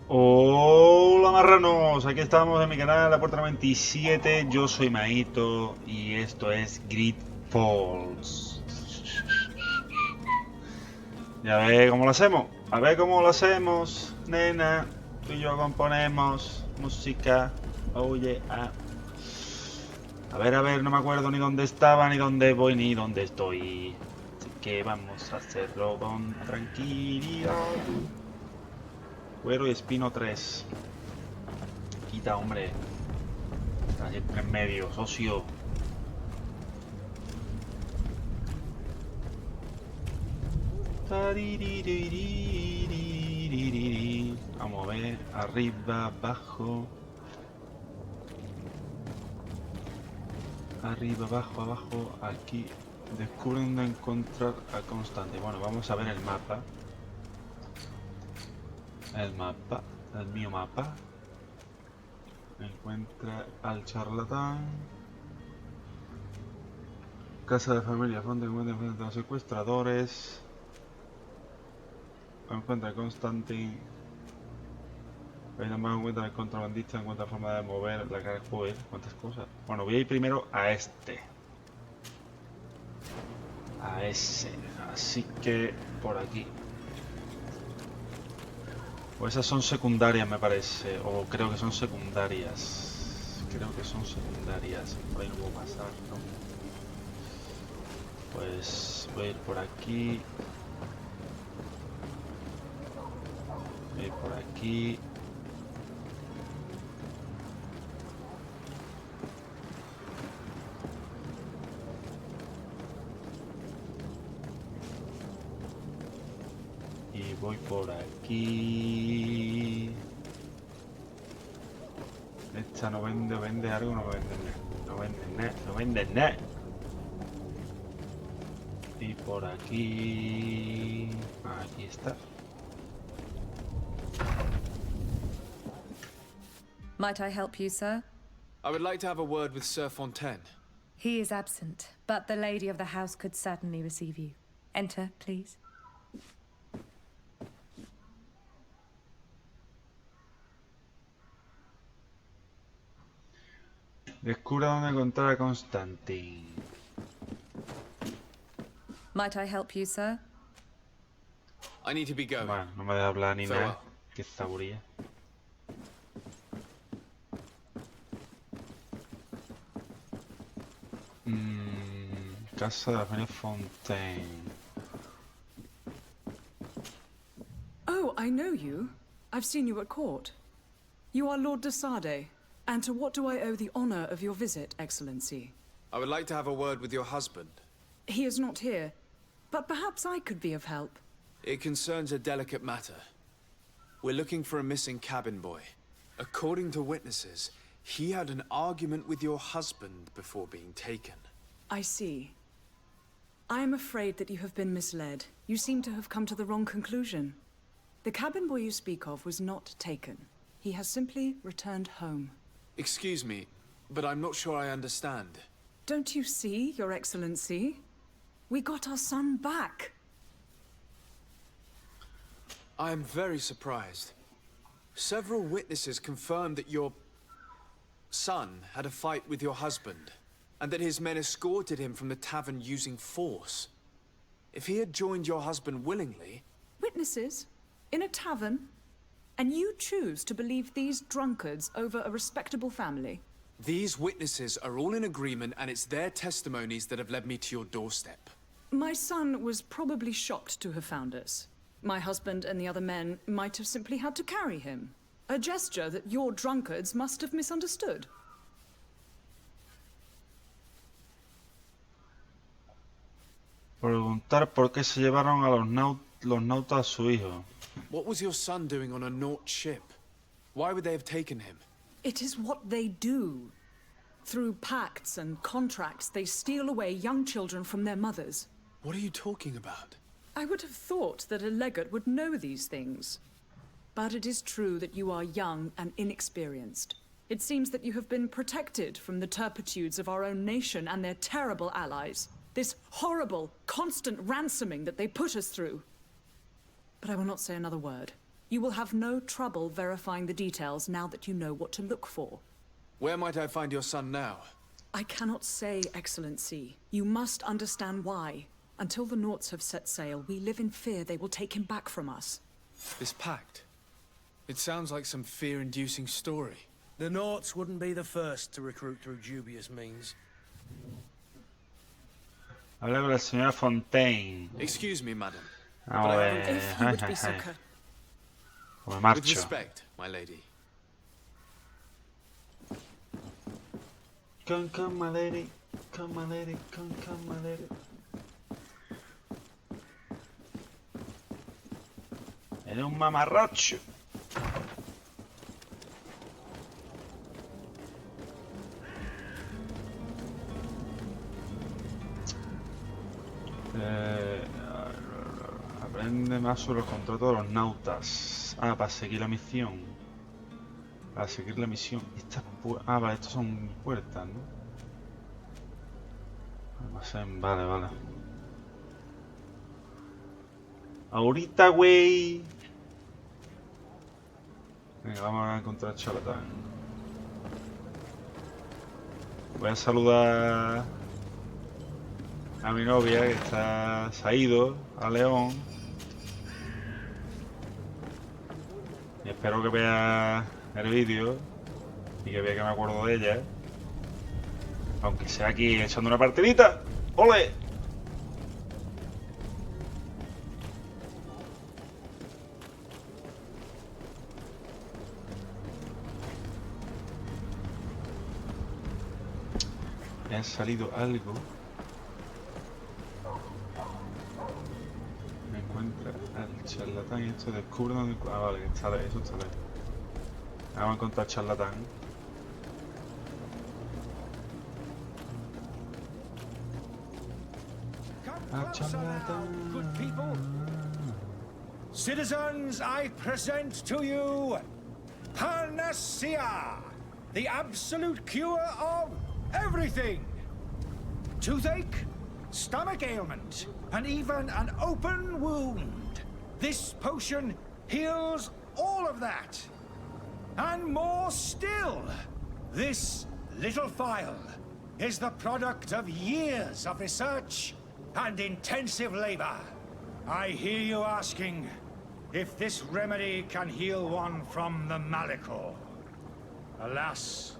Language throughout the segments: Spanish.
Hola marranos, aquí estamos en mi canal, la puerta 97, yo soy Maito y esto es GREEDFALL. Ya ve cómo lo hacemos, a ver cómo lo hacemos, nena, tú y yo componemos música, oye, a ver, no me acuerdo ni dónde estaba, ni dónde voy, ni dónde estoy, así que vamos a hacerlo con tranquilidad. Cuero y espino 3. Quita, hombre. Está siempre en medio, socio. Vamos a ver. Arriba, abajo. Arriba, abajo, abajo. Aquí. Descubre dónde encontrar a Constante. Bueno, vamos a ver el mapa. El mapa. El mío mapa. Encuentra al charlatán. Casa de familia. Fondo encuentra frente a los secuestradores. Encuentra a Constantine. Ahí nomás encuentra el contrabandista, encuentra forma de mover la cara. Joder, cuántas cosas. Bueno, voy a ir primero a este. A ese. Así que por aquí. O esas son secundarias, me parece. O creo que son secundarias. Creo que son secundarias. Por ahí no puedo pasar, ¿no? Pues voy a ir por aquí. Voy a ir por aquí. Y voy por aquí. Esta no vende, vende algo, no vende nada. No vende nada, no vende nada. Y por aquí. Aquí está. Might I help you, sir? I would like to have a word with Sir Fontaine. He is absent, but the lady of the house could certainly receive you. Enter, please. Descubra dónde encontrar a Constantine. Might I help you, sir? I need to be going. Bueno, no me deja hablar ni Farewell. nada. Qué saburía. Casa de la familia Fontaine. Oh, I know you. I've seen you at court. You are Lord de Sade. And to what do I owe the honor of your visit, Excellency? I would like to have a word with your husband. He is not here, but perhaps I could be of help. It concerns a delicate matter. We're looking for a missing cabin boy. According to witnesses, he had an argument with your husband before being taken. I see. I am afraid that you have been misled. You seem to have come to the wrong conclusion. The cabin boy you speak of was not taken. He has simply returned home. Excuse me, but I'm not sure I understand. Don't you see, Your Excellency? We got our son back. I am very surprised. Several witnesses confirmed that your son had a fight with your husband, and that his men escorted him from the tavern using force. If he had joined your husband willingly... Witnesses? In a tavern? And you choose to believe these drunkards over a respectable family? These witnesses are all in agreement, and it's their testimonies that have led me to your doorstep. My son was probably shocked to have found us. My husband and the other men might have simply had to carry him. A gesture that your drunkards must have misunderstood. Preguntar por qué se llevaron a los nautas a su hijo. What was your son doing on a Naut ship? Why would they have taken him? It is what they do. Through pacts and contracts, they steal away young children from their mothers. What are you talking about? I would have thought that a legate would know these things. But it is true that you are young and inexperienced. It seems that you have been protected from the turpitudes of our own nation and their terrible allies. This horrible, constant ransoming that they put us through. But I will not say another word. You will have no trouble verifying the details now that you know what to look for. Where might I find your son now? I cannot say, Excellency. You must understand why. Until the Naughts have set sail, we live in fear they will take him back from us. This pact. It sounds like some fear-inducing story. The Naughts wouldn't be the first to recruit through dubious means. Habla con la señora Fontaine. Excuse me, madam. Vamos a ver. If you would be so kind. Pues With marcho. respect, my lady. Come, my lady. Come, my lady. Come, my lady. Eres un mamarracho. Aprende más sobre los contratos de los nautas. Ah, para seguir la misión. Para seguir la misión. Vale, estos son puertas, ¿no? Almacén, vale. Ahorita, güey. Venga, vamos a encontrar al charlatán. Voy a saludar a mi novia que se ha ido a León. Y espero que vea el vídeo y que vea que me acuerdo de ella. Aunque sea aquí echando una partidita. ¡Ole! Me ha salido algo. Me encuentra al charlatán y esto descubre dónde... Ah, vale, que está eso está lejos. Vamos a encontrar al charlatán. Good people. Citizens, I present to you Panacea, the absolute cure of everything. Toothache, stomach ailment, and even an open wound. This potion heals all of that. And more still, this little phial is the product of years of research and intensive labor. I hear you asking if this remedy can heal one from the Malachor. Alas,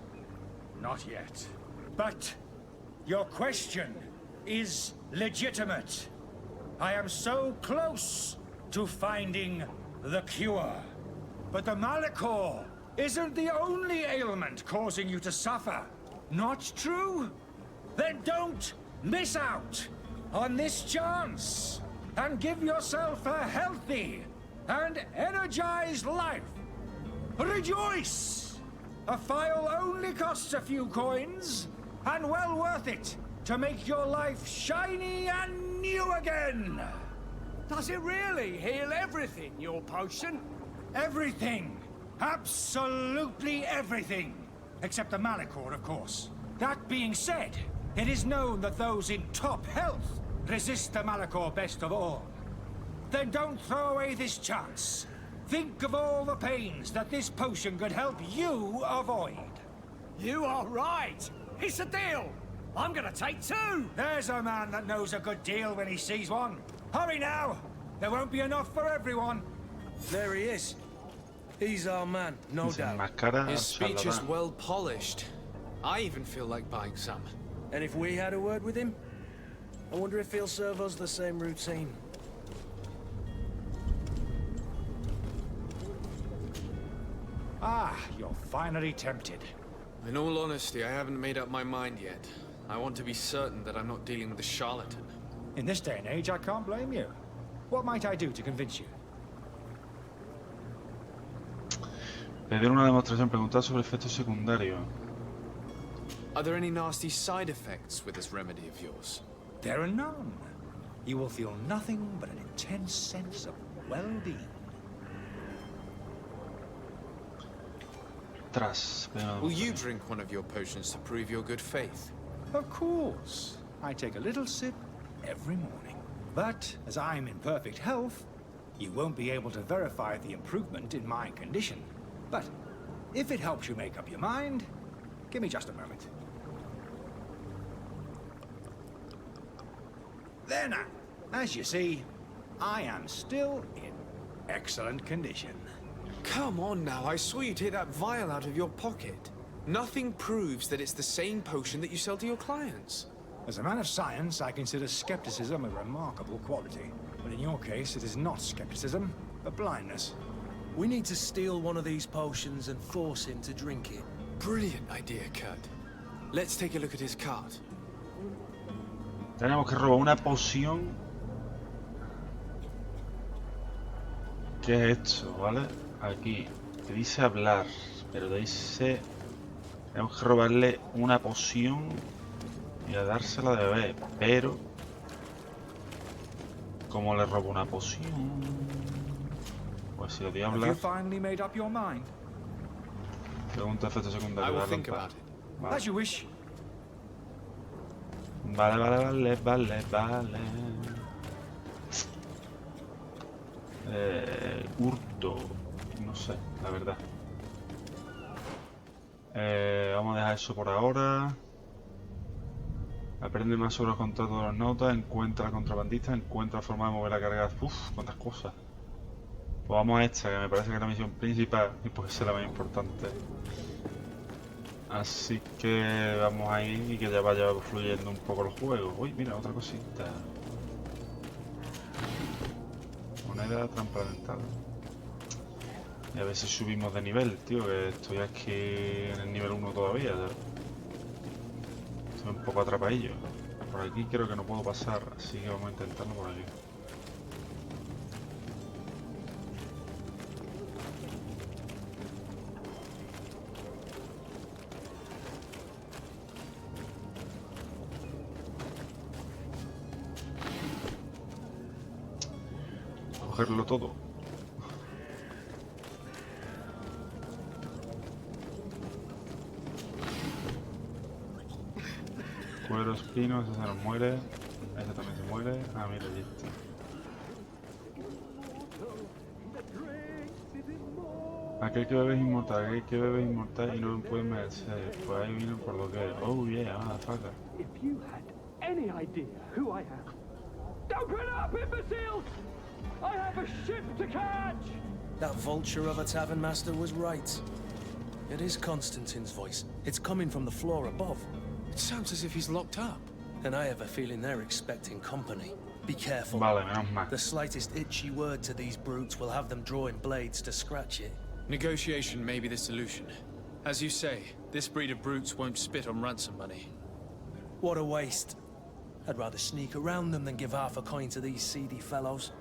not yet. But your question is legitimate. I am so close to finding the cure. But the Malachor isn't the only ailment causing you to suffer. Not true? Then don't miss out on this chance and give yourself a healthy and energized life. Rejoice! A phial only costs a few coins, and well worth it to make your life shiny and new again. Does it really heal everything, your potion? Everything. Absolutely everything. Except the Malachor, of course. That being said, it is known that those in top health resist the Malachor best of all. Then don't throw away this chance. Think of all the pains that this potion could help you avoid. You are right. It's a deal. I'm gonna take two. There's a man that knows a good deal when he sees one. Hurry now. There won't be enough for everyone. There he is. He's our man, no doubt. Desenmascara His al speech is charlatán. well polished. I even feel like buying some. And if we had a word with him, I wonder if he'll serve us the same routine. Ah, you're finally tempted. In all honesty, I haven't made up my mind yet. I want to be certain that I'm not dealing with a charlatan. In this day and age, I can't blame you. What might I do to convince you? Pedir una demostración, preguntar sobre efectos secundarios. Are there any nasty side effects with this remedy of yours? There are none. You will feel nothing but an intense sense of well-being. Tras. Will you drink one of your potions to prove your good faith? Of course. I take a little sip every morning. But as I'm in perfect health, You won't be able to verify the improvement in my condition. But if it helps you make up your mind, give me just a moment. There now. As you see, I am still in excellent condition. Come on now, I saw you take that vial out of your pocket. Nothing proves that it's the same potion that you sell to your clients. As a man of science, I consider skepticism a remarkable quality. But in your case, it is not skepticism, but blindness. We need to steal one of these potions and force him to drink it. Brilliant idea, Kurt. Let's take a look at his cart. Tenemos que robar una poción. ¿Qué es esto? ¿Vale? Aquí. Te dice hablar, pero te dice... Tenemos que robarle una poción y a dársela de beber, pero... ¿Cómo le robo una poción? Pues si le doy a Have hablar... you finally made up your mind? Pregunta efecto I secundario. will Dale think un par. about it. Vale. As you wish. Vale. Hurto. No sé, la verdad. Vamos a dejar eso por ahora. Aprende más sobre los contratos de las notas. Encuentra al contrabandista. Encuentra la forma de mover la carga. Uff, cuántas cosas. Pues vamos a esta, que me parece que es la misión principal y puede ser la más importante. Así que vamos a ir y que ya vaya fluyendo un poco el juego. Uy, mira, otra cosita. Moneda transparentada. Y a ver si subimos de nivel, tío, que estoy aquí en el nivel 1 todavía. Ya. Estoy un poco atrapadillo. Por aquí creo que no puedo pasar, así que vamos a intentarlo por aquí. Cogerlo todo. Cuero espino, ese se nos muere. Ese también se muere. Ah, mira, allí está. Aquel que bebe es inmortal, aquel que bebe es inmortal y no lo puede merecer. Pues ahí vino por lo que es. Oh yeah, motherfucker. If you had any idea who I am. Open up, imbeciles! I have a ship to catch! That vulture of a tavern master was right. It is Constantine's voice. It's coming from the floor above. It sounds as if he's locked up. And I have a feeling they're expecting company. Be careful. Vale, menos mal. The slightest itchy word to these brutes will have them drawing blades to scratch it. Negotiation may be the solution. As you say, this breed of brutes won't spit on ransom money. What a waste. I'd rather sneak around them than give half a coin to these seedy fellows.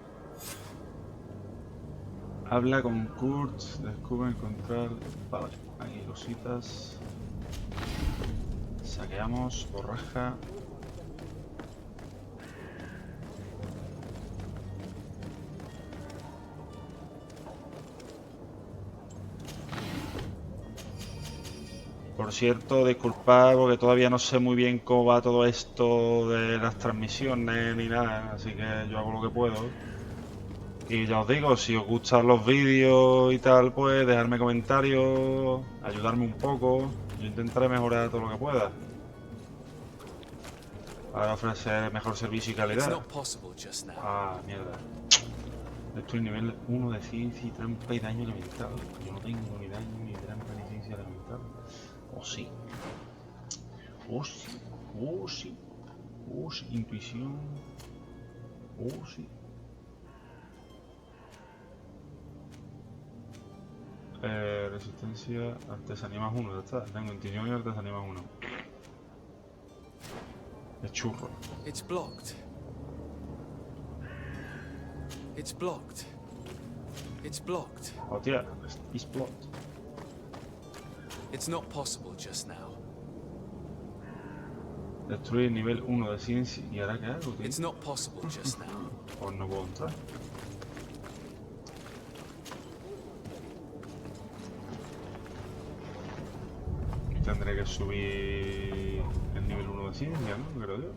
Habla con Kurt, descubre encontrar... Vale, aquí cositas. Saqueamos, borraja. Por cierto, disculpad porque todavía no sé muy bien cómo va todo esto de las transmisiones ni nada, así que yo hago lo que puedo. Y ya os digo, si os gustan los vídeos y tal, pues dejadme comentarios, ayudarme un poco. Yo intentaré mejorar todo lo que pueda para ofrecer mejor servicio y It's calidad. not possible just now. Ah, mierda. Estoy en nivel 1 de ciencia y trampa y daño elemental. Yo no tengo ni daño, ni trampa, ni ciencia elemental. O sí. O sí. O sí. O sí. Intuición. O sí. Resistencia, artesanía más 1, ya está. Tengo intuición y artesanía más 1. Es churro. It's blocked. It's blocked. It's blocked. Hostia, es blocked. It's not possible just now. Destruir nivel 1 de ciencia. ¿Y ahora qué hago, tío? It's not possible just now. Pues no puedo entrar. Tendré que subir el nivel 1 de ciencia, ¿no? Creo yo.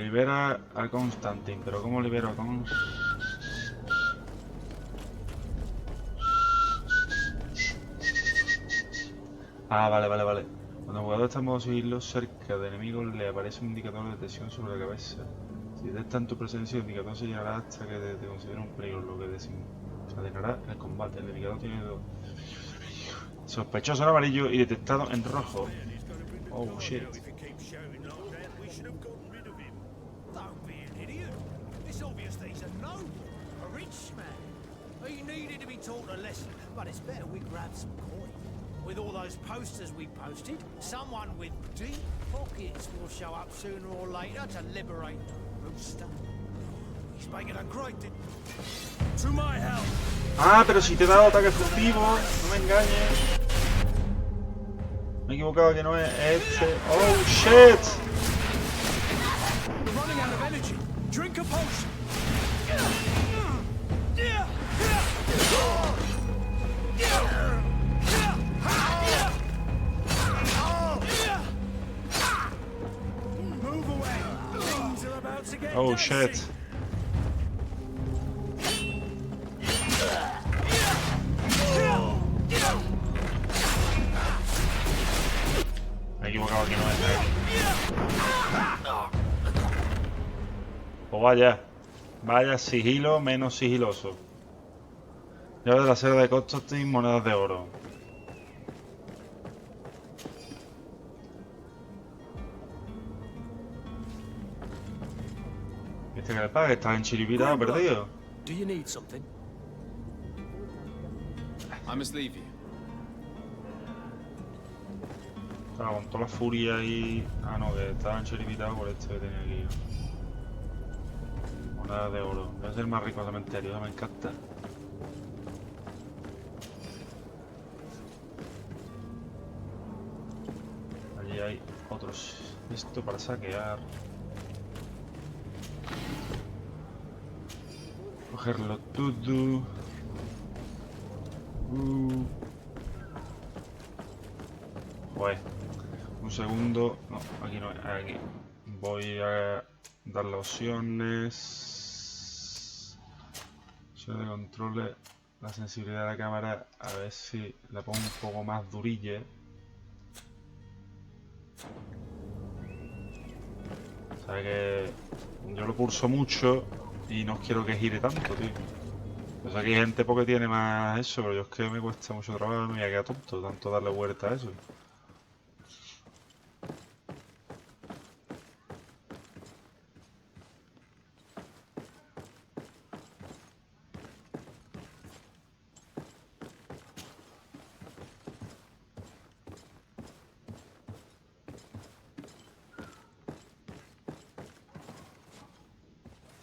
Libera a Constantine. ¿Pero cómo libero a Constantine? Ah, vale. Cuando el jugador está en modo sigilo cerca de enemigos, le aparece un indicador de detección sobre la cabeza. Si detectan tu presencia, el indicador se llenará hasta que te considere un peligro, lo que desencadenará el combate. El indicador tiene dos. Sospechoso en amarillo y detectado en rojo. Oh, shit. Don't be an idiot. It's obvious that he's a noble, a rich man. He needed to be taught a lesson, but it's better we grab some coin. With all those posters we posted, someone with deep pockets will show up sooner or later to liberate the rooster. He's making a great to my help. Ah, pero si te he dado ataque furtivo, no me engañes. Me he equivocado, que no es este. Oh, shit. We're running out of energy. Drink a potion. Move away. Things are about to get Oh, dicey. shit. Me he equivocado, que no es Pues vaya. Vaya sigilo menos sigiloso. Llave de la seda de Constantine, monedas de oro. Este que le paga, que estaba en Chiripita perdido. Do you need something? I must leave you. Estaba con toda la furia y... Ah, no, que estaba en Chiripita por este que tenía aquí. Monedas de oro. Voy a ser más rico del cementerio, me encanta. Allí hay otros. Esto para saquear. Cogerlo todo. Joder. Un segundo. No, aquí no es. Aquí. Voy a dar las opciones. Opciones de control. La sensibilidad de la cámara. A ver si la pongo un poco más durilla. O sea que yo lo pulso mucho y no quiero que gire tanto, tío. O sea que hay gente porque tiene más eso, pero yo es que me cuesta mucho trabajo y me voy a quedar tonto tanto darle vuelta a eso.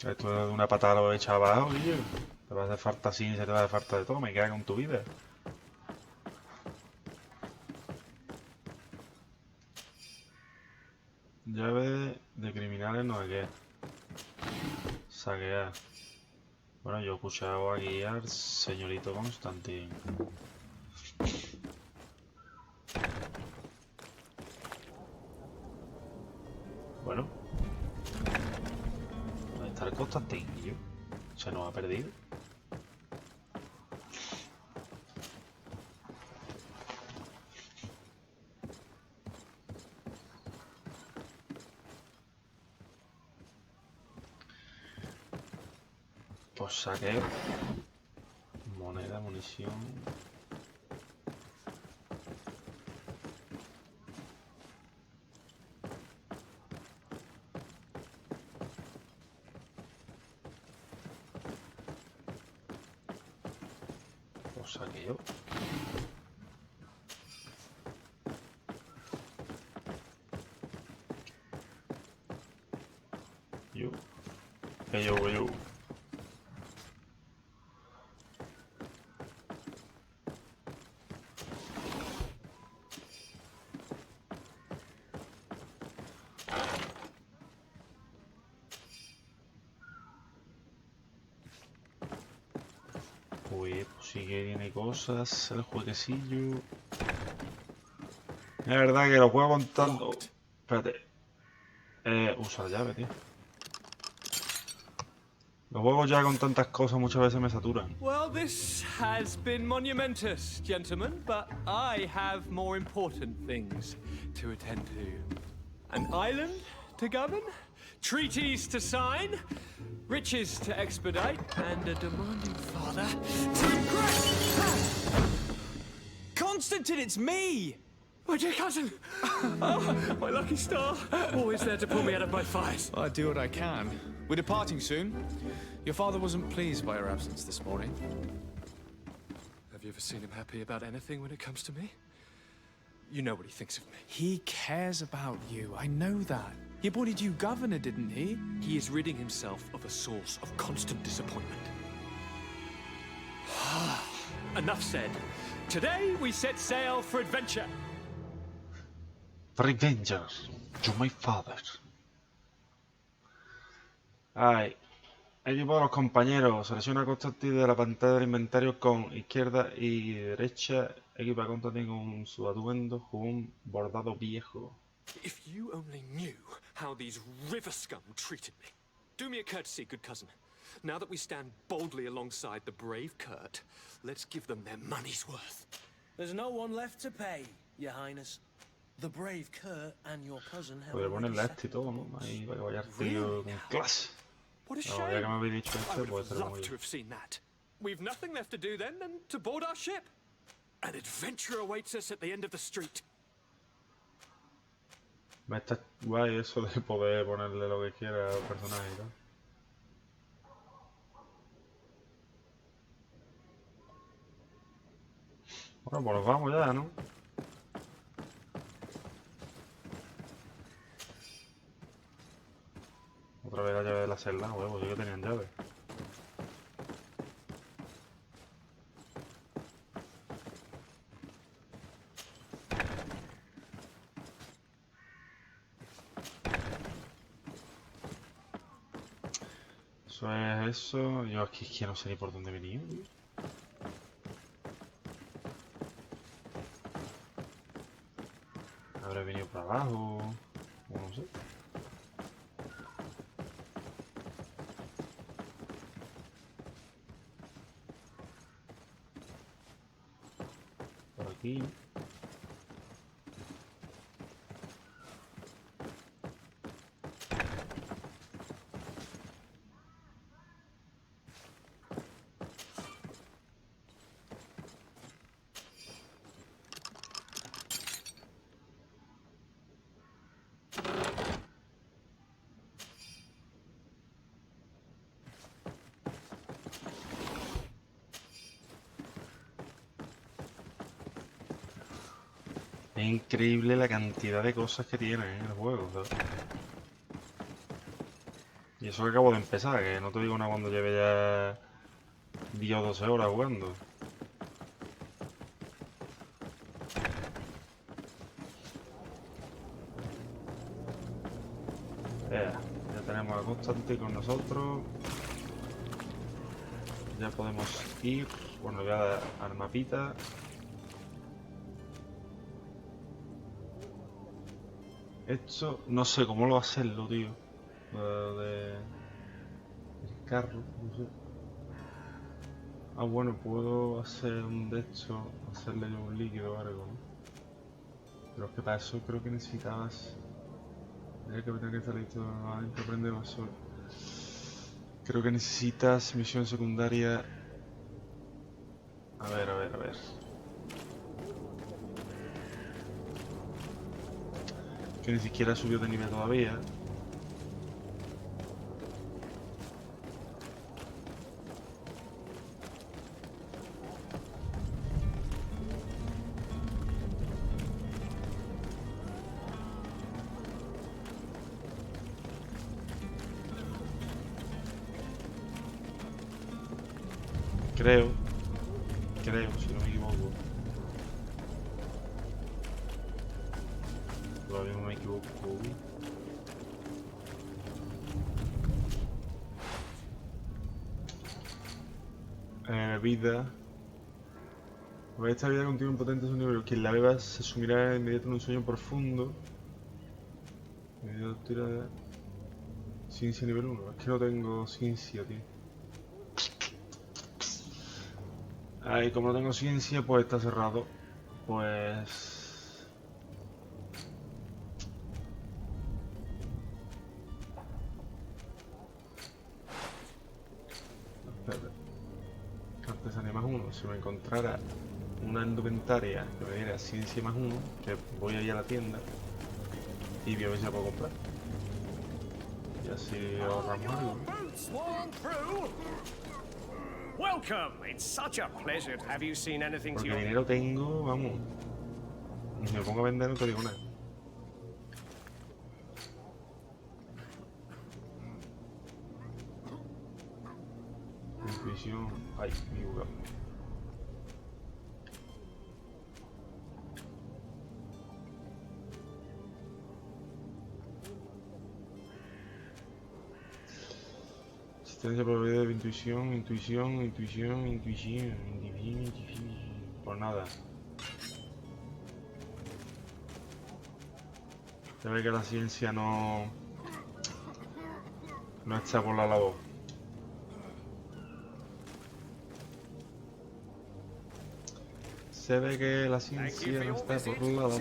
Esto de una patada lo he echado abajo, tío. Te va a hacer falta así, se te va a hacer falta de todo, me queda con tu vida. Llave de criminales no sé qué. Saquear. Bueno, yo he escuchado aquí al señorito Constantine. Bueno. ¿Dónde está el Constantine, tío? Se nos ha perdido. Pues saqueo. Moneda, munición. Pues saqueo. Yo. Yo. Pues sí que tiene cosas, el jueguecillo. Es verdad que lo juego contando. Espérate. Usa la llave, tío. Los juegos ya con tantas cosas muchas veces me saturan. Well, this has been monumentous, gentlemen, but I have more important things to attend to. An island to govern, treaties to sign, riches to expedite, and a demanding father to impress. Constantine, it's me! My dear cousin! Oh, my lucky star! Always there to pull me out of my fight. I do what I can. We're departing soon. Your father wasn't pleased by your absence this morning. Have you ever seen him happy about anything when it comes to me? You know what he thinks of me. He cares about you, I know that. He appointed you governor, didn't he? He is ridding himself of a source of constant disappointment. Enough said. Today we set sail for adventure. Revengers, to my father. Ay, equipo de los compañeros. Selecciona Constantine de la pantalla del inventario con izquierda y derecha. Equipa a Constantine con su atuendo jugón bordado viejo. If you only knew how these river scum treated me. Do me a courtesy, good cousin. Now that we stand boldly alongside the brave Kurt, let's give them their money's worth. There's no one left to pay, Your Highness. The brave Kurt and your cousin have Podría already ponerle este y todo, ¿no? Ahí para que vaya el tío con clase. What a No, shame. ya que me habéis dicho I este, would pues have será muy loved to bien. have seen that. We've nothing left to do then than to board our ship. An adventure awaits us at the end of the street. Me está guay eso de poder ponerle lo que quiera al personaje y tal. Bueno, pues nos vamos ya, ¿no? Otra vez la llave de la celda, huevo, yo que tenían llave. Eso es eso. Yo aquí es que no sé ni por dónde venía, tío. Habré venido por abajo. O no sé. Por aquí. Es increíble la cantidad de cosas que tiene el juego, ¿sabes? Y eso que acabo de empezar, que no te digo nada cuando lleve ya 10 o 12 horas jugando. Ya tenemos a Constantine con nosotros. Ya podemos ir. Bueno, le voy a dar al mapita. Esto no sé cómo lo va a hacerlo, tío. El carro, no sé. Ah, bueno, puedo hacer un de estos, hacerle yo un líquido o algo, ¿no? Pero es que para eso creo que necesitabas. El capitán que está listo adentro prende vaso. Creo que necesitas misión secundaria. A ver. Que ni siquiera subió de nivel todavía. Creo, si no me equivoco. Todavía no me equivoco. Vida. Esta vida contiene un potente sonido. Quien la beba se sumirá inmediatamente en un sueño profundo. Ciencia nivel 1. Es que no tengo ciencia, tío. Ahí, como no tengo ciencia, pues está cerrado. Pues... Espérate. Artesanía más 1. Si me encontrara una indumentaria que me diera ciencia más 1, que voy a ir a la tienda y voy a ver si la puedo comprar. Y así ahorramos algo. Welcome. It's such a pleasure. Have you seen anything to Porque your... dinero tengo, vamos. Y si me pongo a vender no te digo nada. Intuición. Ay, me he equivocado. Asistencia probabilidad de intuición. Por nada. Se ve que la ciencia no está por la labor. Se ve que la ciencia no está por la labor.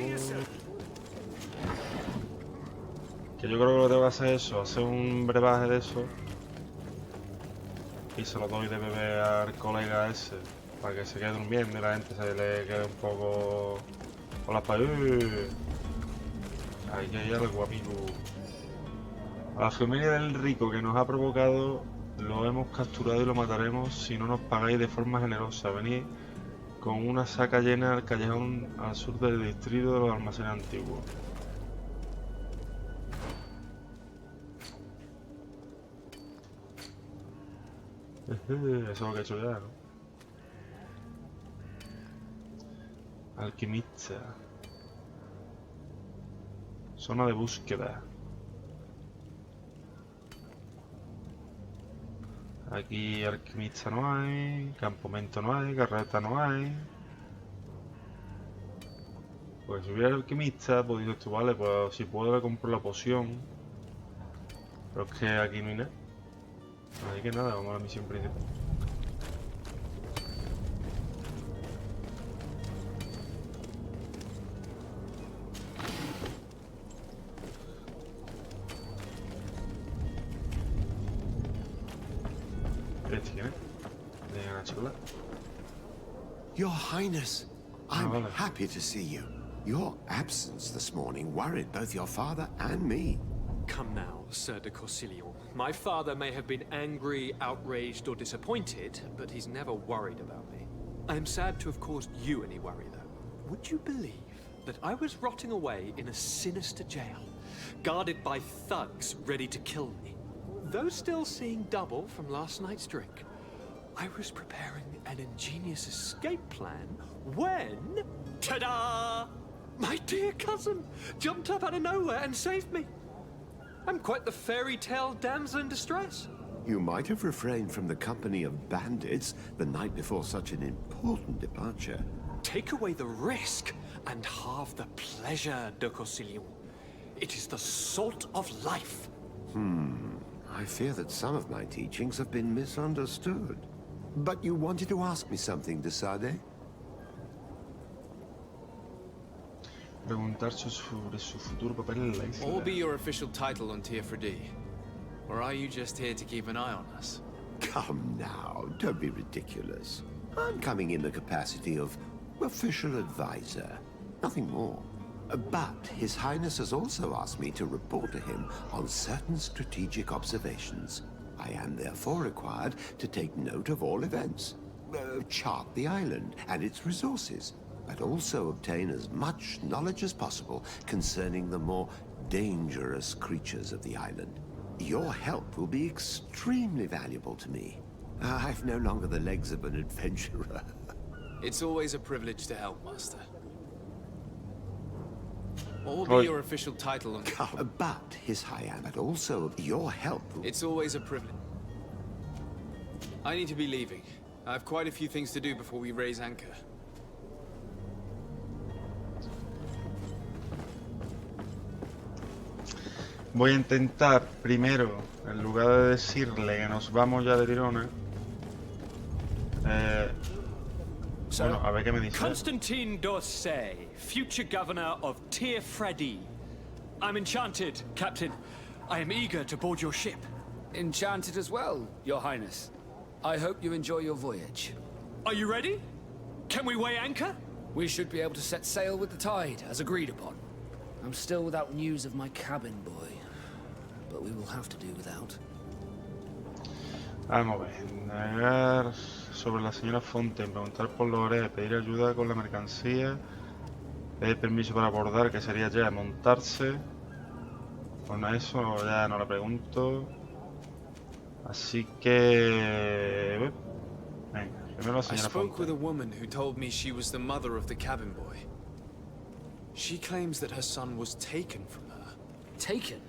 Que yo creo que lo que tengo que hacer es eso, hacer un brebaje de eso. Y se lo doy de beber al colega ese, para que se quede durmiendo y la gente se le quede un poco con las paredes. Ahí hay algo, amigo. A la familia del rico que nos ha provocado, lo hemos capturado y lo mataremos si no nos pagáis de forma generosa. Venid con una saca llena al callejón al sur del distrito de los almacenes antiguos. Eso es lo que he hecho ya, ¿no? Alquimista. Zona de búsqueda. Aquí alquimista no hay, campamento no hay, carreta no hay. Pues si hubiera alquimista, pues dices tú, vale, pues si puedo le compro la poción. Pero es que aquí no hay nada. Así que nada, vamos a la misión principal. Your Highness, I'm vale. happy to see you. Your absence this morning worried both your father and me. Come now, Sir de Corsilio. My father may have been angry, outraged, or disappointed, but he's never worried about me. I am sad to have caused you any worry, though. Would you believe that I was rotting away in a sinister jail, guarded by thugs ready to kill me? Though still seeing double from last night's drink, I was preparing an ingenious escape plan when... Ta-da! My dear cousin jumped up out of nowhere and saved me. I'm quite the fairy tale damsel in distress. You might have refrained from the company of bandits the night before such an important departure. Take away the risk and halve the pleasure, de Corsilio. It is the salt of life. I fear that some of my teachings have been misunderstood. But you wanted to ask me something, de Sade? Preguntar sobre su futuro papel en la isla. What will be your official title on Tier Or are you just here to keep an eye on us? Come now, don't be ridiculous. I'm coming in the capacity of official advisor, nothing more. But His Highness has also asked me to report to him on certain strategic observations. I am therefore required to take note of all events, chart the island and its resources, but also obtain as much knowledge as possible concerning the more dangerous creatures of the island. Your help will be extremely valuable to me. I've no longer the legs of an adventurer. It's always a privilege to help, Master. What will be your official title on... But His Highness, but also your help. It's always a privilege. I need to be leaving. I have quite a few things to do before we raise anchor. Voy a intentar primero, en lugar de decirle que nos vamos ya de tirona, Bueno, a ver qué me dice. Constantine d'Orsay, future governor of Tir-Fredi. I'm enchanted, Captain. I am eager to board your ship. Enchanted as well, Your Highness. I hope you enjoy your voyage. Are you ready? Can we weigh anchor? We should be able to set sail with the tide, as agreed upon. I'm still without news of my cabin boy, but we will have to do without. Vamos a ver. Navegar sobre la señora Fontaine, preguntar por Lore, pedir ayuda con la mercancía, pedir permiso para abordar, que sería ya montarse. Bueno, eso ya no lo pregunto. Así que... venga, primero la I señora spoke with a Fontaine. woman who told me she was the mother of the cabin boy. She claims that her son was taken from her. Taken?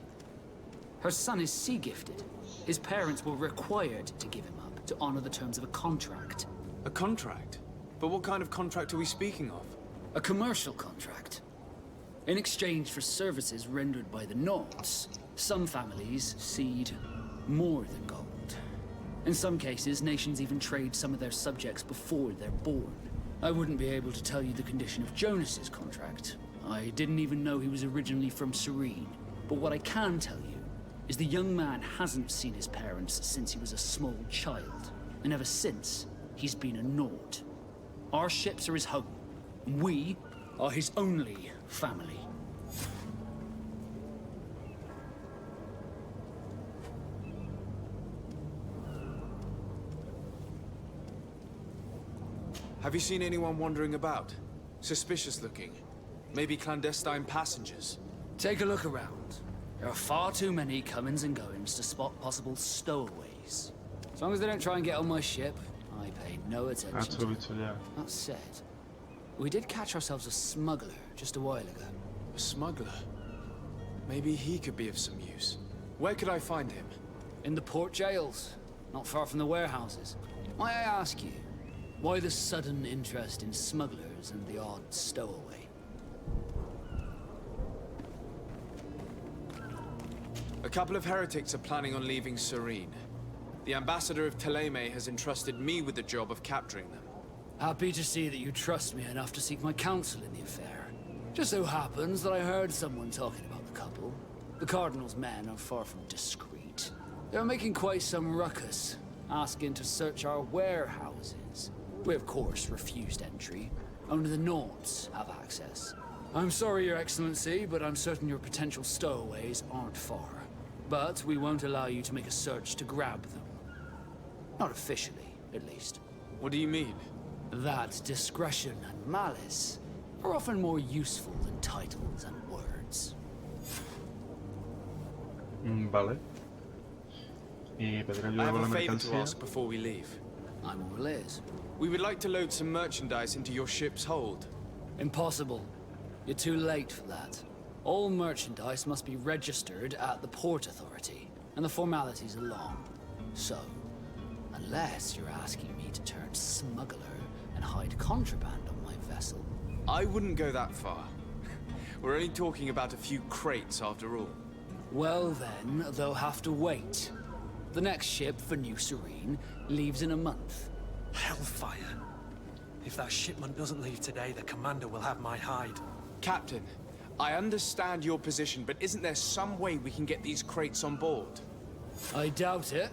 Her son is sea-gifted. His parents were required to give him up to honor the terms of a contract. A contract? But what kind of contract are we speaking of? A commercial contract. In exchange for services rendered by the Nords, some families cede more than gold. In some cases, nations even trade some of their subjects before they're born. I wouldn't be able to tell you the condition of Jonas's contract. I didn't even know he was originally from Serene. But what I can tell you is the young man hasn't seen his parents since he was a small child. And ever since, he's been a Nord. Our ships are his home. We are his only family. Have you seen anyone wandering about? Suspicious looking. Maybe clandestine passengers? Take a look around. There are far too many comings and goings to spot possible stowaways. As long as they don't try and get on my ship, I pay no attention to them. Yeah. That said, we did catch ourselves a smuggler just a while ago. A smuggler? Maybe he could be of some use. Where could I find him? In the port jails, not far from the warehouses. May I ask you, why the sudden interest in smugglers and the odd stowaway? A couple of heretics are planning on leaving Serene. The ambassador of Teleme has entrusted me with the job of capturing them. Happy to see that you trust me enough to seek my counsel in the affair. Just so happens that I heard someone talking about the couple. The Cardinal's men are far from discreet. They're making quite some ruckus, asking to search our warehouses. We, of course, refused entry. Only the Nords have access. I'm sorry, Your Excellency, but I'm certain your potential stowaways aren't far. But we won't allow you to make a search to grab them. Not officially, at least. What do you mean? That discretion and malice are often more useful than titles and words. Vale. Y pedir I ayuda have con a la favor to mercancía. ask before we leave. I'm all ears. We would like to load some merchandise into your ship's hold. Impossible. You're too late for that. All merchandise must be registered at the Port Authority, and the formalities are long. So, unless you're asking me to turn smuggler and hide contraband on my vessel. I wouldn't go that far. We're only talking about a few crates after all. Well then, they'll have to wait. The next ship for New Serene leaves in a month. Hellfire. If that shipment doesn't leave today, the commander will have my hide. Captain, I understand your position, but isn't there some way we can get these crates on board? I doubt it.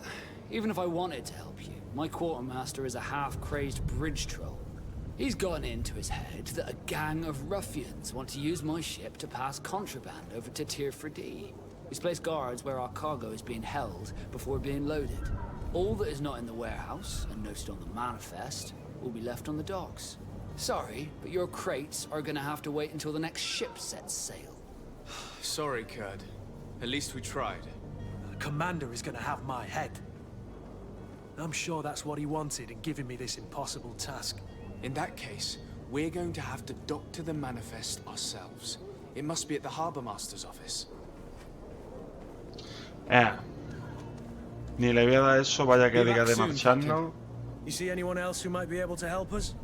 Even if I wanted to help you, my quartermaster is a half-crazed bridge troll. He's gotten into his head that a gang of ruffians want to use my ship to pass contraband over to Tir-Fredi. He's placed guards where our cargo is being held before being loaded. All that is not in the warehouse, and noted on the manifest, will be left on the docks. Sorry, but your crates are gonna have to wait until the next ship sets sail. Sorry, Kurd. At least we tried. The commander is gonna have my head. I'm sure that's what he wanted in giving me this impossible task. In that case, we're going to have to doctor the manifest ourselves. It must be at the Harbour Master's office. Ni le voy a dar eso, vaya que Be diga back de soon, marcharnos. You see anyone else who might be able to help us?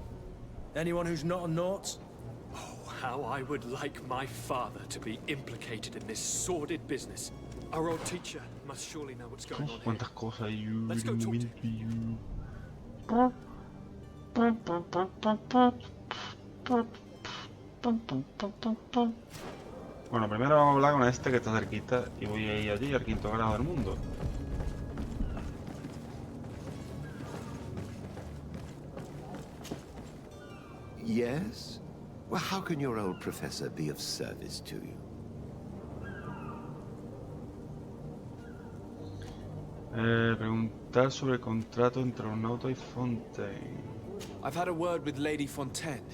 Anyone who's not a Nort? Oh, how I would like my father to be implicated in this sordid business. Our old teacher must surely know what's going on here. Cuántas cosas hay. Let's go talk to him. Bueno, primero vamos a hablar con este que está cerquita y voy a ir allí al quinto grado del mundo. Yes? Well, how can your old professor be of service to you? Preguntar sobre el contrato entre Ornato y Fontaine. I've had a word with Lady Fontaine.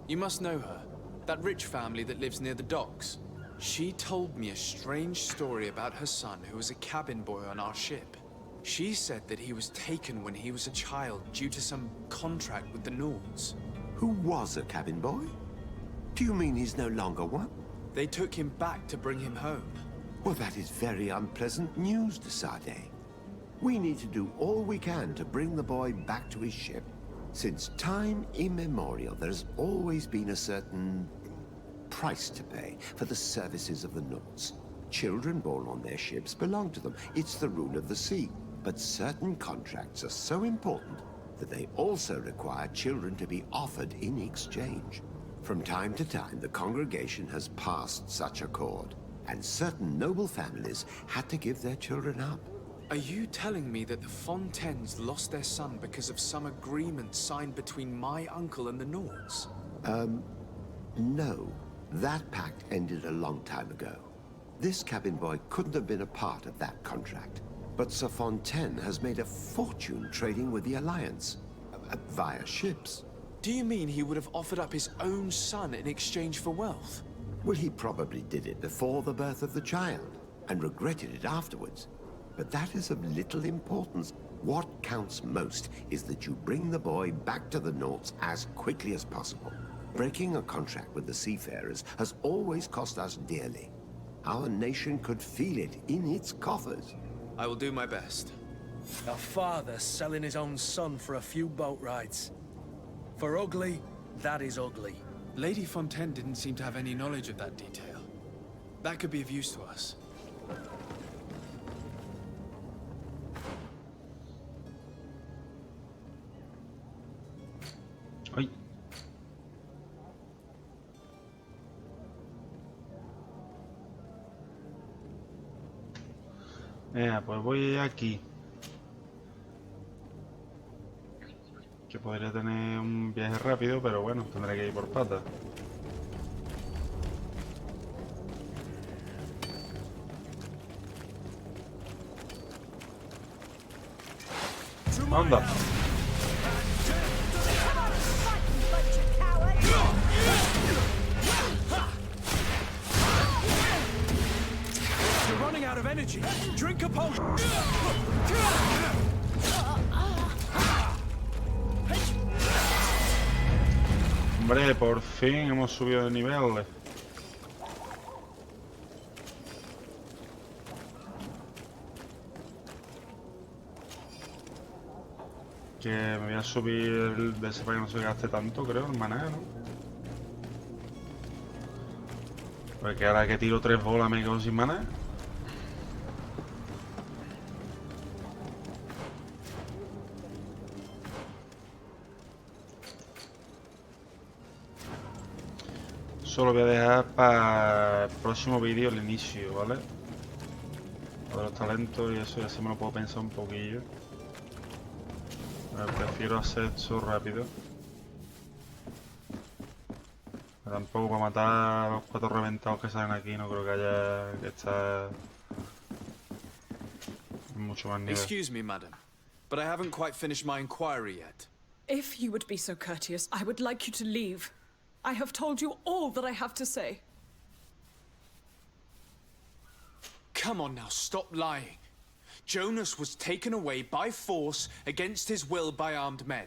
You must know her. That rich family that lives near the docks. She told me a strange story about her son who was a cabin boy on our ship. She said that he was taken when he was a child due to some contract with the Nords. Who was a cabin boy? Do you mean he's no longer one? They took him back to bring him home. Well, that is very unpleasant news, de Sade. We need to do all we can to bring the boy back to his ship. Since time immemorial, there's always been a certain price to pay for the services of the Nords. Children born on their ships belong to them. It's the rule of the sea. But certain contracts are so important that they also require children to be offered in exchange. From time to time, the congregation has passed such accord, and certain noble families had to give their children up. Are you telling me that the Fontaines lost their son because of some agreement signed between my uncle and the Nords? No. That pact ended a long time ago. This cabin boy couldn't have been a part of that contract. But Sir Fontaine has made a fortune trading with the Alliance, via ships. Do you mean he would have offered up his own son in exchange for wealth? Well, he probably did it before the birth of the child, and regretted it afterwards. But that is of little importance. What counts most is that you bring the boy back to the Nords as quickly as possible. Breaking a contract with the seafarers has always cost us dearly. Our nation could feel it in its coffers. I will do my best. A father selling his own son for a few boat rides. For ugly, that is ugly. Lady Fontaine didn't seem to have any knowledge of that detail. That could be of use to us. Ay. Pues voy aquí. Que podría tener un viaje rápido, pero bueno, tendré que ir por patas. Anda. You're running out of energy. Drink a potion. Hombre, por fin hemos subido de nivel. Que me voy a subir el de ese para que no se gaste tanto, creo, el maná, ¿no? Porque ahora que tiro 3 bolas me quedo sin maná. Solo voy a dejar para el próximo vídeo el inicio, ¿vale? Lo de los talentos y eso, y así me lo puedo pensar un poquillo. Prefiero hacer esto rápido. Pero tampoco para matar a los 4 reventados que salen aquí, no creo que haya que estar mucho más nivel. Excuse me, madam, but I haven't quite finished my inquiry yet. If you would be so courteous, I would like you to leave. I have told you all that I have to say. Come on now, stop lying. Jonas was taken away by force against his will by armed men.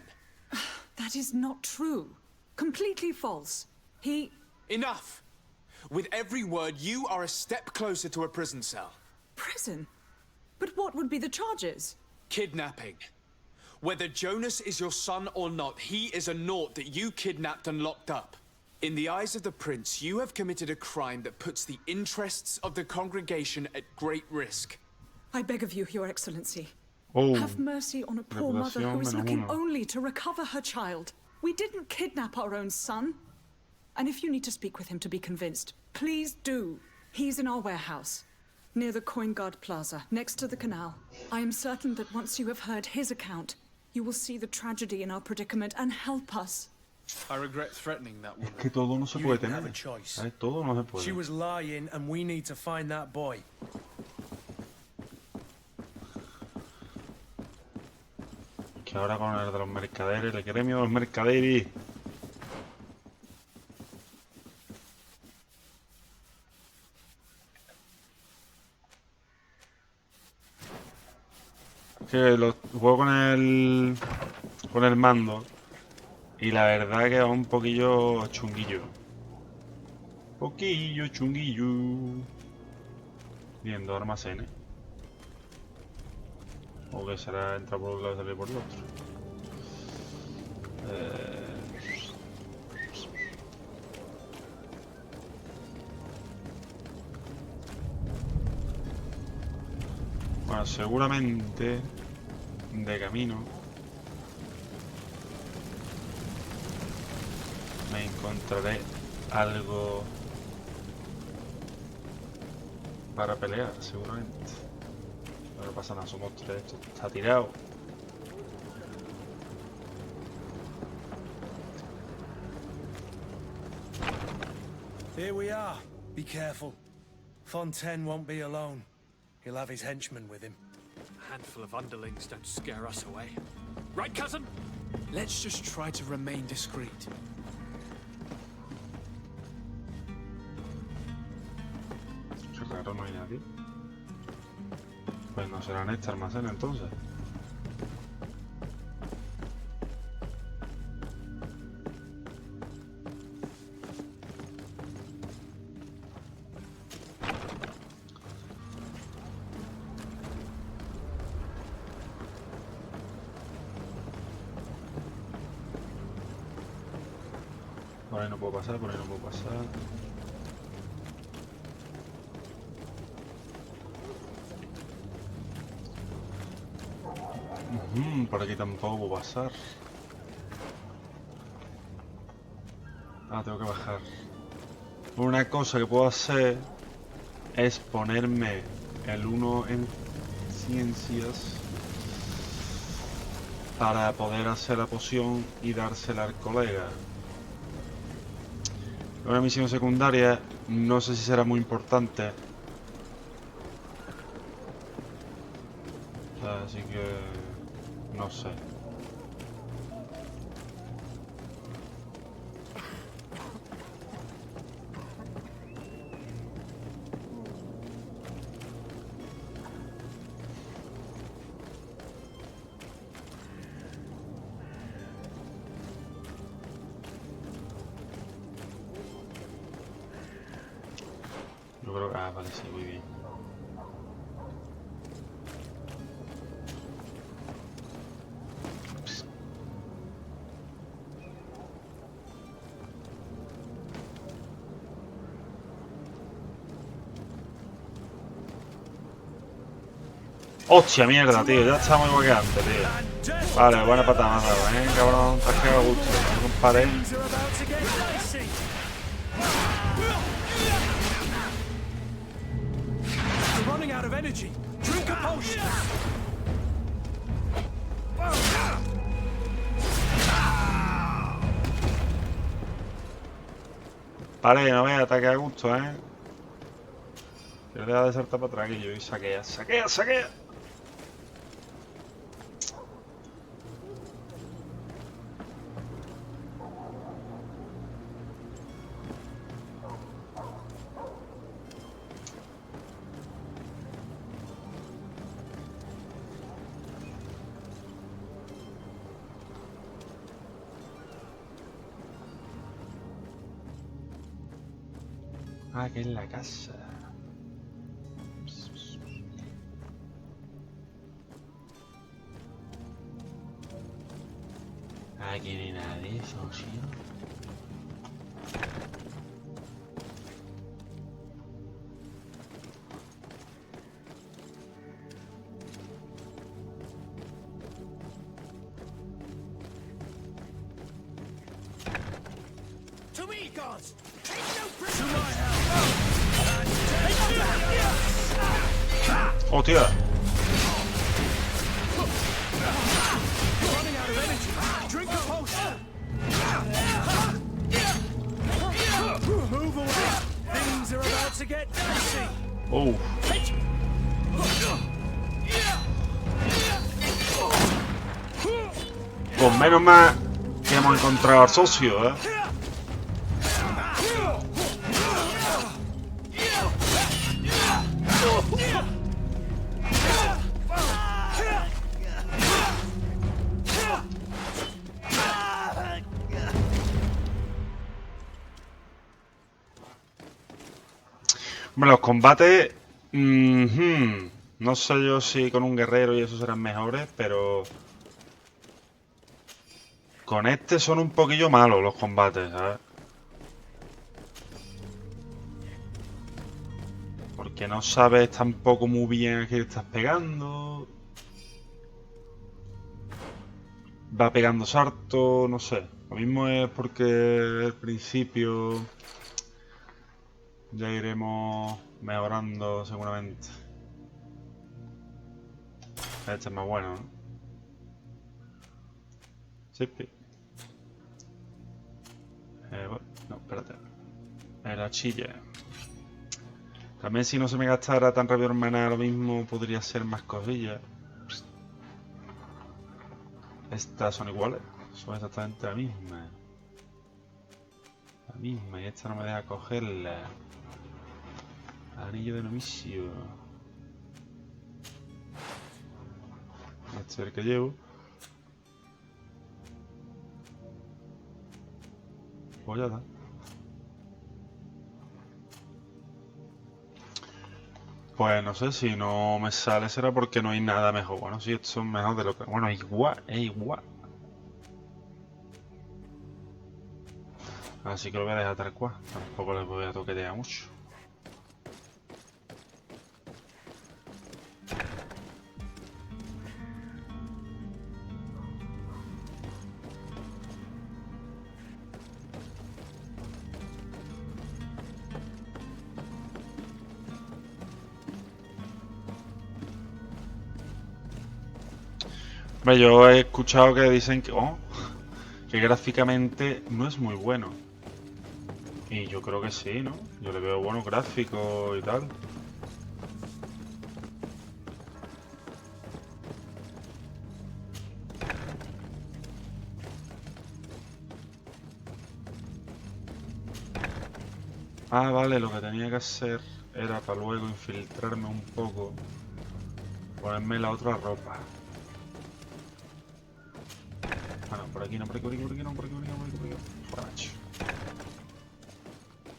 That is not true. Completely false. He... Enough! With every word, you are a step closer to a prison cell. Prison? But what would be the charges? Kidnapping. Whether Jonas is your son or not, he is a Nort that you kidnapped and locked up. In the eyes of the Prince, you have committed a crime that puts the interests of the congregation at great risk. I beg of you, Your Excellency. Oh, have mercy on a poor mother who is looking only to recover her child. We didn't kidnap our own son. And if you need to speak with him to be convinced, please do. He's in our warehouse, near the Coin Guard Plaza, next to the canal. I am certain that once you have heard his account, you will see the tragedy in our predicament and help us. I regret threatening that woman. Es que todo no se You puede didn't have tener. a choice. ¿Sabes? Todo no se puede. She was lying, and we need to find that boy. Que ahora con el de los mercaderes, el gremio de los mercaderes. Que lo juego con el mando y la verdad que va un poquillo chunguillo. Poquillo chunguillo. Viendo almacenes. O que será entrar por un lado y salir por el otro. Bueno, seguramente de camino me encontraré algo para pelear, seguramente. No pasa nada, somos tres, esto está tirado. Here we are. Be careful. Fontaine won't be alone. He'll have his henchmen with him. A handful of underlings don't scare us away. Right, cousin? Let's just try to remain discreet. Qué raro, no hay nadie. Pues no serán este almacén entonces. Por ahí no puedo pasar, por ahí no puedo pasar. Por aquí tampoco puedo pasar. Ah, tengo que bajar. Una cosa que puedo hacer es ponerme el 1 en ciencias para poder hacer la poción y dársela al colega. Una misión secundaria, no sé si será muy importante. Así que no sé. Yo creo que... Ah, vale, sí, muy bien. Hostia mierda, tío, ya estamos igual que antes, tío. Vale, buena patada me has dado, cabrón, te has quedado a gusto, no comparé. Running out of energy. Drink a potion. Vale, no veas, te has quedado a gusto, Que deja de saltar para atrás, que yo y saquea, saquea, saquea. Ah, que es la casa. Aquí no hay nada de eso, ¿sí? me, gods! ¡Hostia! Running out of energy. Drink a potion. Move away. Things are about to get dicey. ¡Oh! Pues menos mal que hemos encontrado al socio, ¿eh? Bueno, los combates... no sé yo si con un guerrero y eso serán mejores, pero... Con este son un poquillo malos los combates, ¿sabes? Porque no sabes tampoco muy bien a qué estás pegando. Va pegando salto, no sé. Lo mismo es porque al principio ya iremos mejorando seguramente. Este es más bueno, ¿no? Sí. Bueno, no, espérate. El hachilla. También si no se me gastara tan rápido en maná, lo mismo podría ser más cosillas. Estas son iguales. Son exactamente la misma. La misma. Y esta no me deja cogerla. Anillo de novicio. Este es el que llevo. Pues ya está. Pues no sé, si no me sale será porque no hay nada mejor. Bueno, si esto es mejor de lo que... Bueno, es igual. Así que lo voy a dejar tal cual. Tampoco les voy a toquetear mucho. Hombre, yo he escuchado que dicen que gráficamente no es muy bueno. Y yo creo que sí, ¿no? Yo le veo buenos gráficos y tal. Ah, vale, lo que tenía que hacer era para luego infiltrarme un poco. Ponerme la otra ropa. Bueno, por aquí no, por aquí no, por aquí no, por aquí no, por aquí no. Por aquí.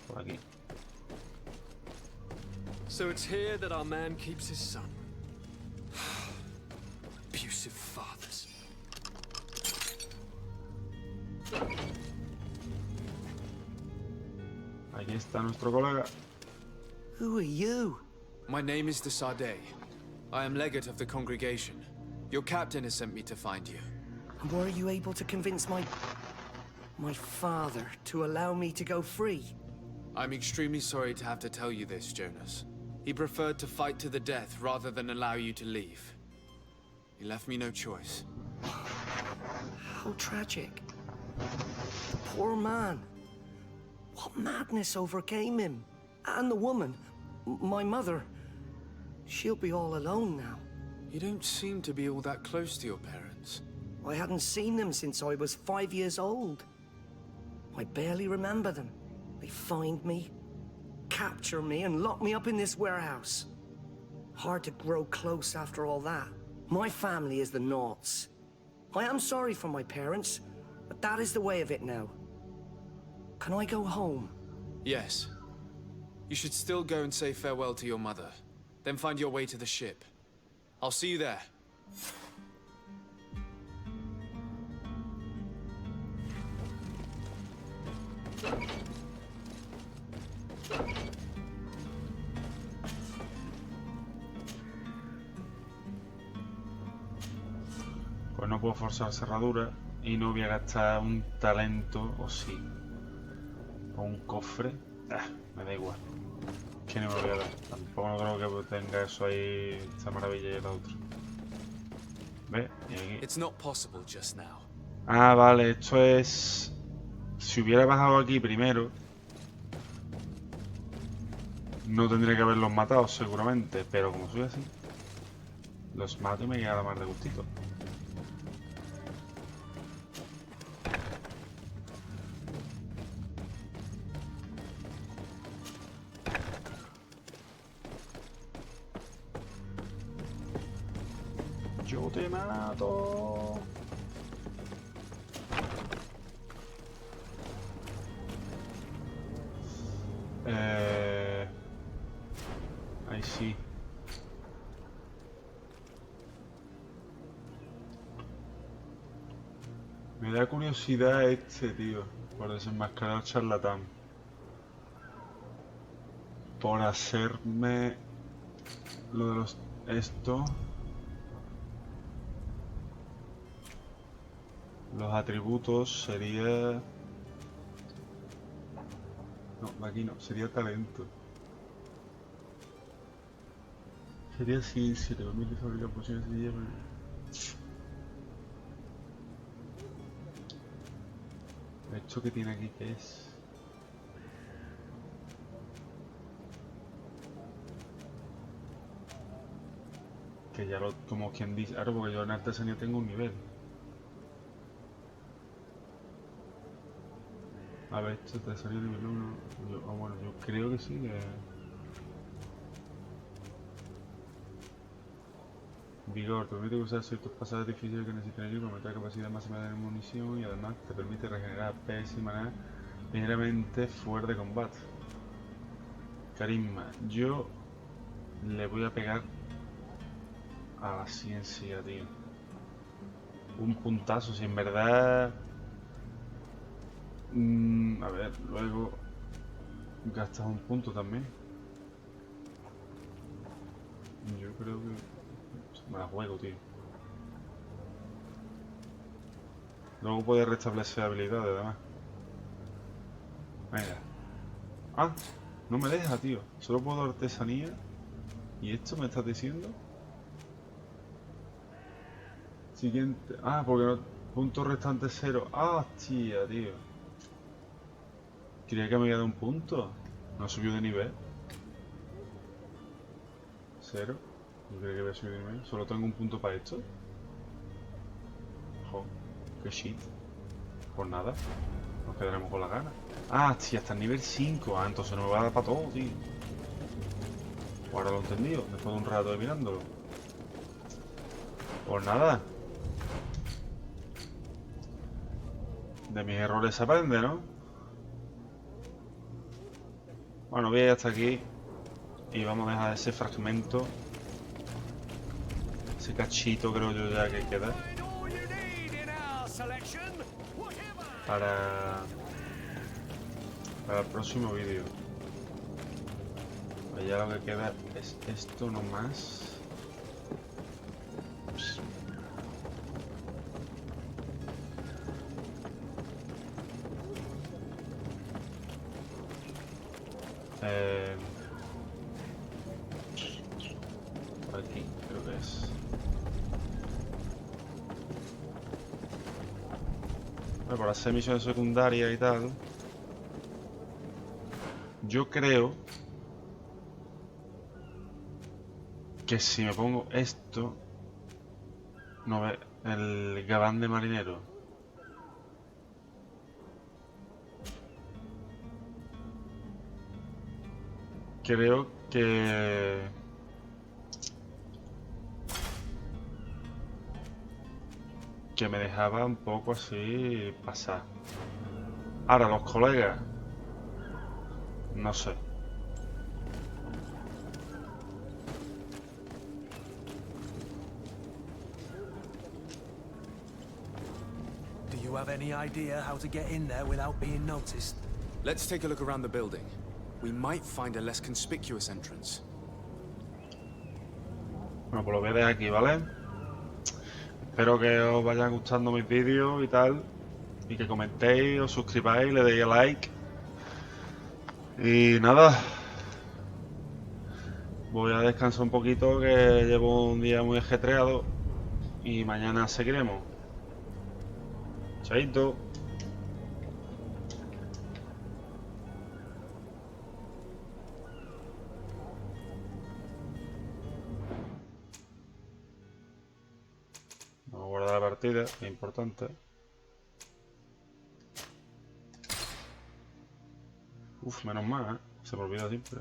Por aquí. So it's here that our man keeps his son. Abusive fathers. Aquí está nuestro colega. Who are you? My name is de Sardet. I am legate of the congregation. Your captain has sent me to find you. And were you able to convince my father to allow me to go free? I'm extremely sorry to have to tell you this, Jonas. He preferred to fight to the death rather than allow you to leave. He left me no choice. How tragic. The poor man. What madness overcame him? And the woman, my mother, she'll be all alone now. You don't seem to be all that close to your parents. I hadn't seen them since I was 5 years old. I barely remember them. They find me, capture me, and lock me up in this warehouse. Hard to grow close after all that. My family is the Naughts. I am sorry for my parents, but that is the way of it now. Can I go home? Yes. You should still go and say farewell to your mother. Then find your way to the ship. I'll see you there. Pues no puedo forzar cerradura y no voy a gastar un talento, o sí. O un cofre. Me da igual. Que no me voy a dar. Tampoco no creo que tenga eso ahí, esta maravilla y la otra. ¿Ves? Y aquí. It's not possible just now. Ah, vale, esto es... Si hubiera bajado aquí primero, no tendría que haberlos matado seguramente, pero como soy así, los mato y me queda más de gustito. Yo te mato. Ahí sí. Me da curiosidad este, tío, por desenmascarar charlatán. Por hacerme lo de los... esto. Los atributos sería... No, aquí no, sería talento. Sería ciencia, te permite fabricar pociones de hierro. ¿Esto que tiene aquí qué es? Que ya lo... como quien dice... Ahora porque yo en artesanía tengo un nivel. A ver, esto te salió nivel 1. Bueno, yo creo que sí. Vigor, te permite usar ciertos pasajes difíciles que necesitan ellos para aumentar la capacidad máxima de munición y además te permite regenerar PS y maná ligeramente fuera de combate. Carisma, yo le voy a pegar a la ciencia, tío. Un puntazo, si en verdad... a ver, luego gastas un punto también. Yo creo que me la juego, tío. Luego puedes restablecer habilidades, además. Venga. Ah, no me deja, tío. Solo puedo artesanía. ¿Y esto me estás diciendo? Siguiente. Ah, porque no... Punto restante 0. Ah, hostia, tío. Quería que me había dado un punto. No subió de nivel. 0. Yo creía que había subido de nivel. Solo tengo un punto para esto. Jo, qué shit. Pues nada. Nos quedaremos con la gana. Ah, sí, hasta el nivel 5. Ah, entonces no me va a dar para todo, tío. Ahora lo he entendido, después de un rato de mirándolo. Pues nada. De mis errores se aprende, ¿no? Bueno, voy a ir hasta aquí. Y vamos a dejar ese fragmento. Ese cachito creo yo ya que queda. Para el próximo vídeo. Allá lo que queda es esto nomás. Por aquí creo que es. Bueno, por hacer misiones secundarias y tal. Yo creo que si me pongo esto, no ve el gabán de marinero. Creo que me dejaba un poco así pasar. Ahora los colegas, no sé. Do you have any idea how to get in there without being noticed? Let's take a look around the building. We might find a less conspicuous entrance. Bueno, pues lo voy a dejar aquí, ¿vale? Espero que os vayan gustando mis vídeos y tal. Y que comentéis, os suscribáis, le deis a like. Y nada, voy a descansar un poquito, que llevo un día muy ajetreado, y mañana seguiremos. Chaito. Vamos a guardar la partida, es importante. Uf, menos mal, ¿eh? Se me olvida siempre.